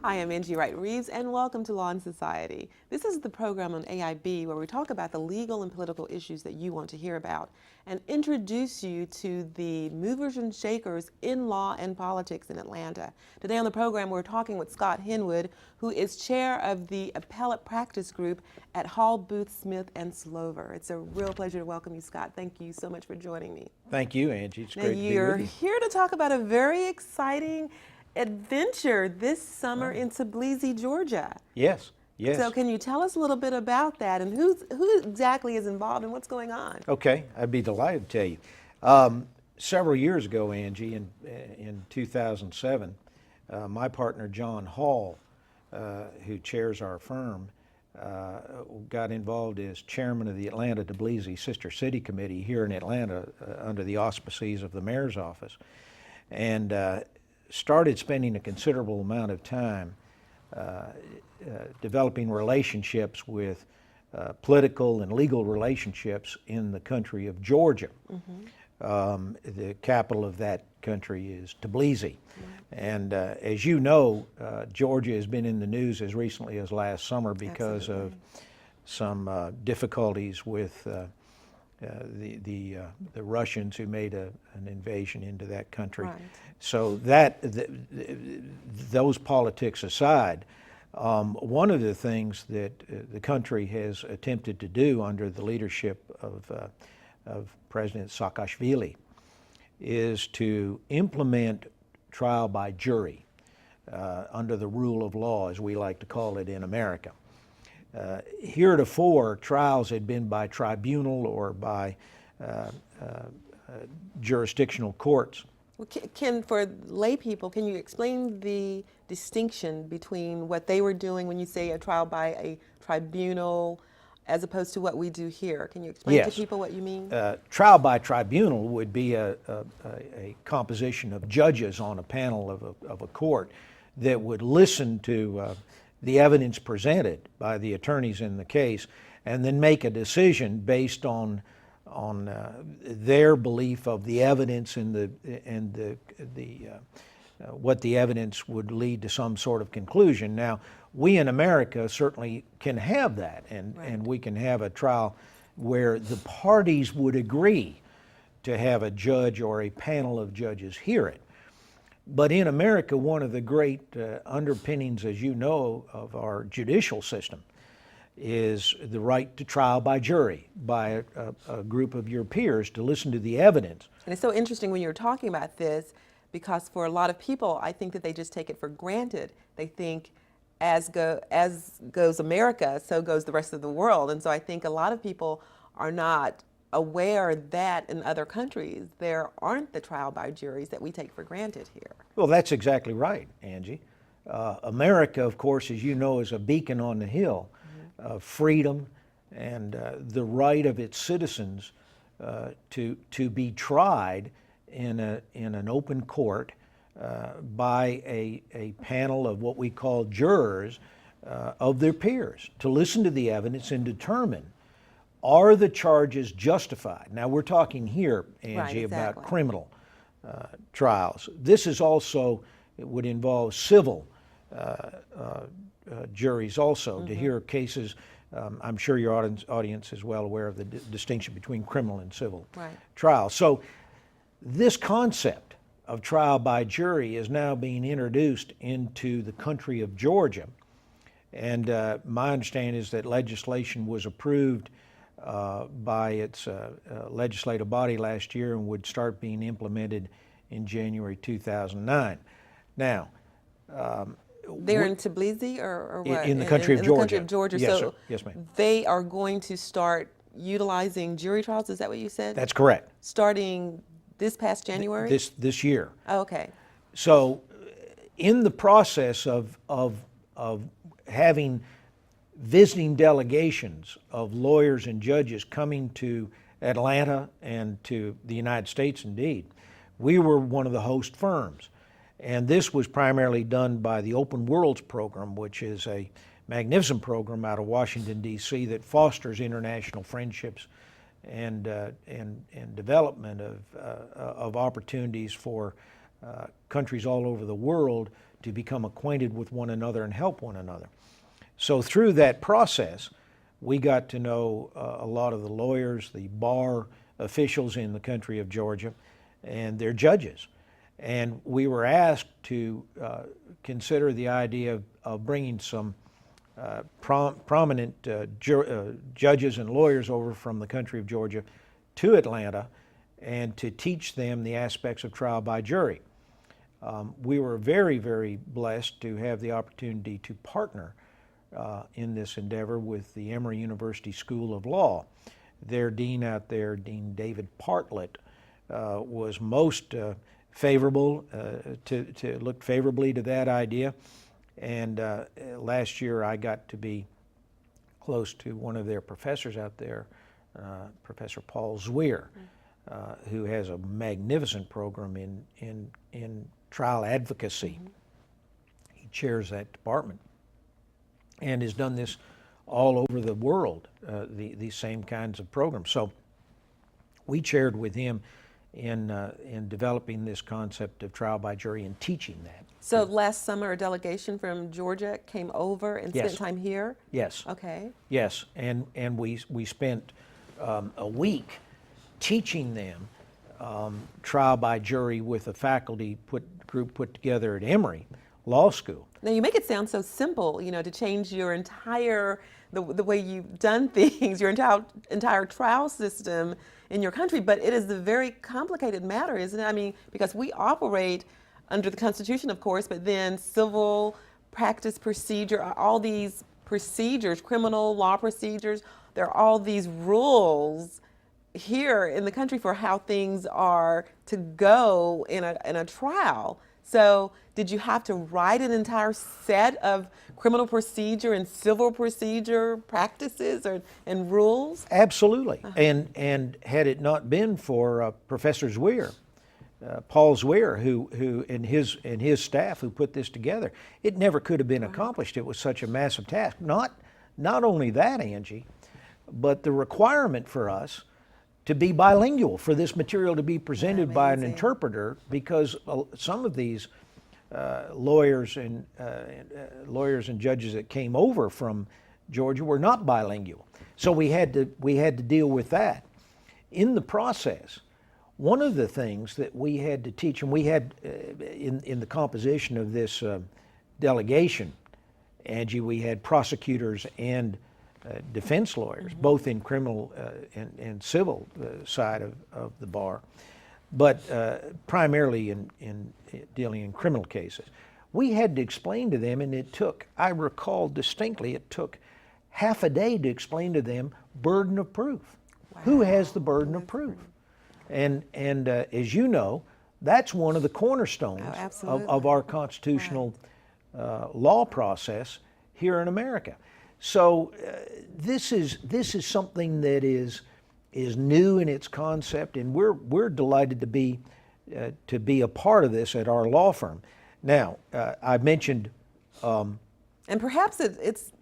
Hi, I'm Angie Wright-Reeves, and welcome to Law and Society. This is the program on AIB where we talk about the legal and political issues that you want to hear about and introduce you to the movers and shakers in law and politics in Atlanta. Today on the program, we're talking with Scott Henwood, who is chair of the Appellate Practice Group at Hall, Booth, Smith, and Slover. It's a real pleasure to welcome you, Scott. Thank you so much for joining me. Thank you, Angie. It's Now, great to be with you're you. here to talk about a very exciting adventure this summer in Tbilisi, Georgia. Yes, yes. So can you tell us a little bit about that and who exactly is involved and what's going on? Okay, I'd be delighted to tell you. Several years ago, Angie, in 2007, my partner John Hall, who chairs our firm, got involved as chairman of the Atlanta Tbilisi Sister City Committee here in Atlanta under the auspices of the mayor's office, and started spending a considerable amount of time developing relationships with political and legal relationships in the country of Georgia. The capital of that country is Tbilisi. And as you know, Georgia has been in the news as recently as last summer because of some difficulties with the Russians who made an invasion into that country. Right. So those politics aside, one of the things that the country has attempted to do under the leadership of President Saakashvili is to implement trial by jury under the rule of law, as we like to call it in America. Heretofore, trials had been by tribunal or by jurisdictional courts. Well, for lay people, can you explain the distinction between what they were doing when you say a trial by a tribunal as opposed to what we do here? Can you explain to people what you mean? Trial by tribunal would be a composition of judges on a panel of a court that would listen to the evidence presented by the attorneys in the case and then make a decision based on their belief of the evidence and what the evidence would lead to some sort of conclusion. Now, we in America certainly can have that, and we can have a trial where the parties would agree to have a judge or a panel of judges hear it. But in America, one of the great underpinnings, as you know, of our judicial system is the right to trial by jury, by a group of your peers to listen to the evidence. And it's so interesting when you're talking about this, because for a lot of people, I think that they just take it for granted. They think as goes America, so goes the rest of the world. And so I think a lot of people are not aware that in other countries there aren't the trial by juries that we take for granted here. Well, that's exactly right, Angie. America, of course, as you know, is a beacon on the hill of freedom and the right of its citizens to be tried in an open court by a panel of what we call jurors of their peers to listen to the evidence and determine, are the charges justified? Now, we're talking here, Angie, about criminal trials. This is also, it would involve civil juries also to hear cases. I'm sure your audience is well aware of the distinction between criminal and civil trials. So this concept of trial by jury is now being introduced into the country of Georgia. And my understanding is that legislation was approved by its legislative body last year and would start being implemented in January 2009. Now, they're in Tbilisi or what? In the country of Georgia. In the country of Georgia. Yes, so sir. Yes, ma'am. They are going to start utilizing jury trials, is that what you said? That's correct. Starting this past January? This year. Oh, okay. So in the process of having visiting delegations of lawyers and judges coming to Atlanta and to the United States indeed, we were one of the host firms. And this was primarily done by the Open Worlds program, which is a magnificent program out of Washington, D.C. that fosters international friendships and development of opportunities for countries all over the world to become acquainted with one another and help one another. So through that process, we got to know a lot of the lawyers, the bar officials in the country of Georgia, and their judges. And we were asked to consider the idea of bringing some prominent judges and lawyers over from the country of Georgia to Atlanta and to teach them the aspects of trial by jury. We were very, very blessed to have the opportunity to partner in this endeavor with the Emory University School of Law. Their dean out there, Dean David Partlet, was most favorable, looked favorably to that idea. And last year I got to be close to one of their professors out there, Professor Paul Zwier, who has a magnificent program in trial advocacy. Mm-hmm. He chairs that department and has done this all over the world, these same kinds of programs. So we chaired with him in developing this concept of trial by jury and teaching that. So last summer, a delegation from Georgia came over and spent time here? Yes. Okay. Yes, and we spent a week teaching them trial by jury with a faculty group put together at Emory Law School. Now you make it sound so simple, you know, to change your entire, the way you've done things, your entire trial system in your country, but it is a very complicated matter, isn't it? I mean, because we operate under the Constitution, of course, but then civil practice procedure, all these procedures, criminal law procedures, there are all these rules here in the country for how things are to go in a trial. So did you have to write an entire set of criminal procedure and civil procedure practices and rules? Absolutely. And had it not been for Professor Zwier, Paul Zwier, who and his staff who put this together, it never could have been accomplished. It was such a massive task. Not only that, Angie, but the requirement for us to be bilingual, for this material to be presented by an interpreter, because some of these lawyers and judges that came over from Georgia were not bilingual. So we had to deal with that. In the process, one of the things that we had to teach, and we had in the composition of this delegation, Angie, we had prosecutors and defense lawyers, mm-hmm. both in criminal and civil side of the bar, but primarily in dealing in criminal cases. We had to explain to them, and I recall distinctly, it took half a day to explain to them burden of proof. Wow. Who has the burden of proof? And as you know, that's one of the cornerstones of our constitutional law process here in America. So this is something that is new in its concept, and we're delighted to be a part of this at our law firm. Now, I mentioned, and perhaps it's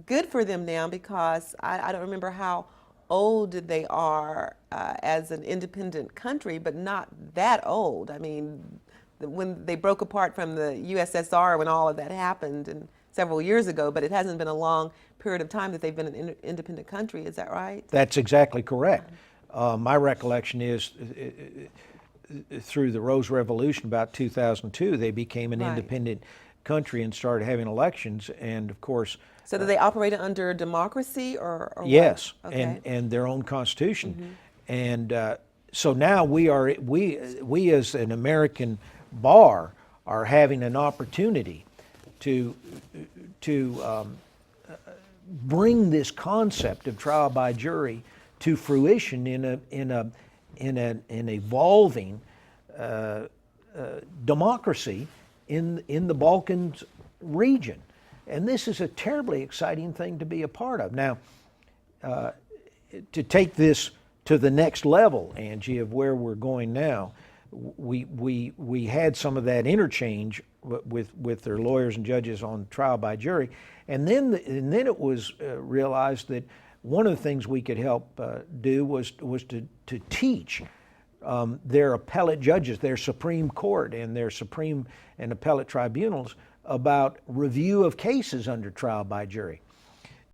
good for them now, because I don't remember how old they are as an independent country, but not that old. I mean, when they broke apart from the USSR, when all of that happened, and several years ago, but it hasn't been a long period of time that they've been an independent country. Is that right? That's exactly correct. My recollection is through the Rose Revolution, about 2002, they became an independent country and started having elections, and of course. So do they operate under democracy or yes, what? Okay. and their own constitution, mm-hmm. and so now we as an American bar are having an opportunity to bring this concept of trial by jury to fruition in an evolving democracy in the Balkans region, and this is a terribly exciting thing to be a part of. Now, to take this to the next level, Angie, of where we're going now, we had some of that interchange with their lawyers and judges on trial by jury, and then it was realized that one of the things we could help do was to teach their appellate judges, their Supreme Court and their Supreme and appellate tribunals about review of cases under trial by jury.